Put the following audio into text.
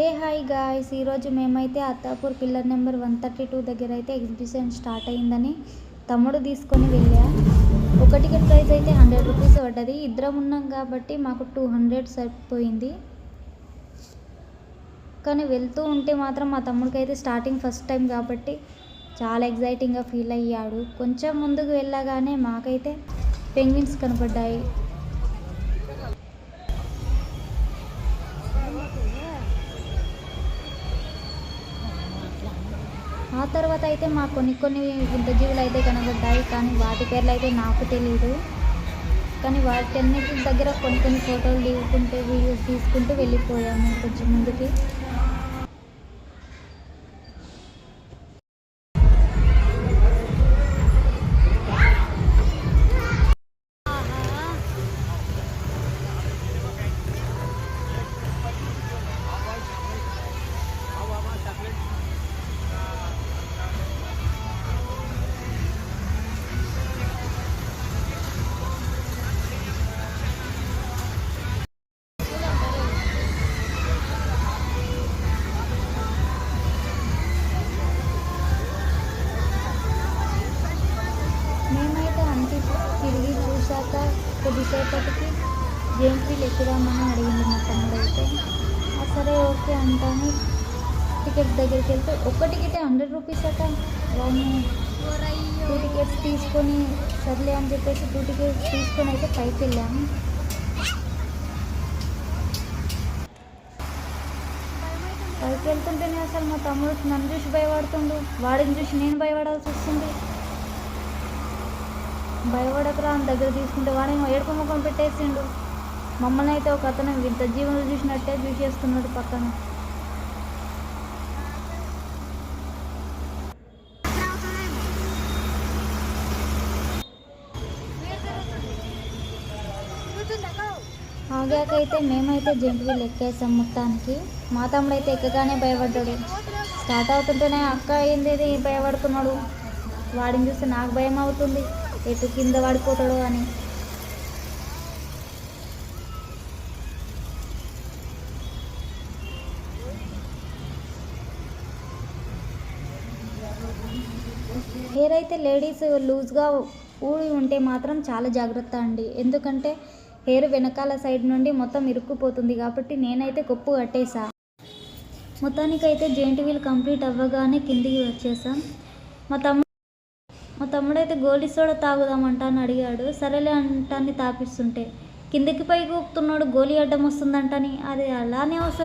ఏ hi guys, ఈరోజు మేమైతే Attapur pillar number 132 దగ్గర అయితే ఎగ్జిబిషన్ స్టార్ట్ అయ్యిందని తమ్ముడు తీసుకొని వెళ్ళా. ఒక టికెట్ ప్రైస్ అయితే 100 రూపీస్ పడ్డది. ఇద్దరం ఉన్నాం కాబట్టి మాకు 200 సరిపోయింది. కానీ వెళ్తూ ఉంటే మాత్రం మా తమ్ముడికి అయితే స్టార్టింగ్ ఫస్ట్ టైం కాబట్టి చాలా ఎగ్జైటింగ్గా ఫీల్ అయ్యాడు. కొంచెం ముందుకు వెళ్ళగానే మాకైతే పెంగ్విన్స్ కనపడ్డాయి. ఆ తర్వాత అయితే మాకు కొన్ని వింత జీవులు అయితే కనబడ్డాయి, కానీ వాటి పేర్లు అయితే నాకు తెలియదు. కానీ వాటన్నిటి దగ్గర కొన్ని ఫోటోలు దిగుకుంటూ వీడియోస్ తీసుకుంటూ వెళ్ళిపోయాము కొంచెం ముందుకి. తిరిగి చూశాక కొద్దిసేపటికి జెయింట్ వీల్ ఎక్కుదామని అడిగింది మా తమ్ముడు అయితే. సరే ఓకే అంటాను. టికెట్ దగ్గరికి వెళ్తే ఒక్క టికెటే 100 రూపీస్ అట. వాళ్ళు 2 టికెట్స్ తీసుకొని సర్లే అని చెప్పేసి 2 టికెట్స్ తీసుకొని అయితే పైకి వెళ్ళాము. పైకి వెళ్తుంటేనే అసలు మా తమ్ముడు నన్ను చూసి భయపడుతుండు, వాడిని చూసి నేను భయపడాల్సి వస్తుంది. భయపడకరా అని దగ్గర తీసుకుంటే వాడేమో ఏడుపు ముఖం పెట్టేసిండు. మమ్మల్ని అయితే ఒక అతను వింత జీవనం చూసినట్టే చూసేస్తున్నాడు పక్కన. ఆగాకైతే మేమైతే జెయింట్ వీల్ ఎక్కేసాం మొత్తానికి. మా తమ్ముడు అయితే ఎక్కగానే భయపడ్డాడు. స్టార్ట్ అవుతుంటేనే అక్క ఏంది భయపడుతున్నాడు. వాడిని చూస్తే నాకు భయం అవుతుంది, ఎటు కింద పడిపోతాడో అని. హెయిర్ అయితే లేడీస్ లూజ్గా ఊడి ఉంటే మాత్రం చాలా జాగ్రత్త అండి, ఎందుకంటే హెయిర్ వెనకాల సైడ్ నుండి మొత్తం ఇరుక్కుపోతుంది కాబట్టి నేనైతే కొప్పు కట్టేసా. మొత్తానికైతే జెయింట్ వీల్ కంప్లీట్ అవ్వగానే కిందికి వచ్చేసాం. మా తమ్ముడైతే గోలీ సోడా తాగుదామంట అని అడిగాడు. సరేలే అంటాన్ని తాపిస్తుంటే కిందకి పైకి ఊపుతున్నాడు, గోలీ అడ్డం వస్తుందంటని. అది అలానే అవసరం.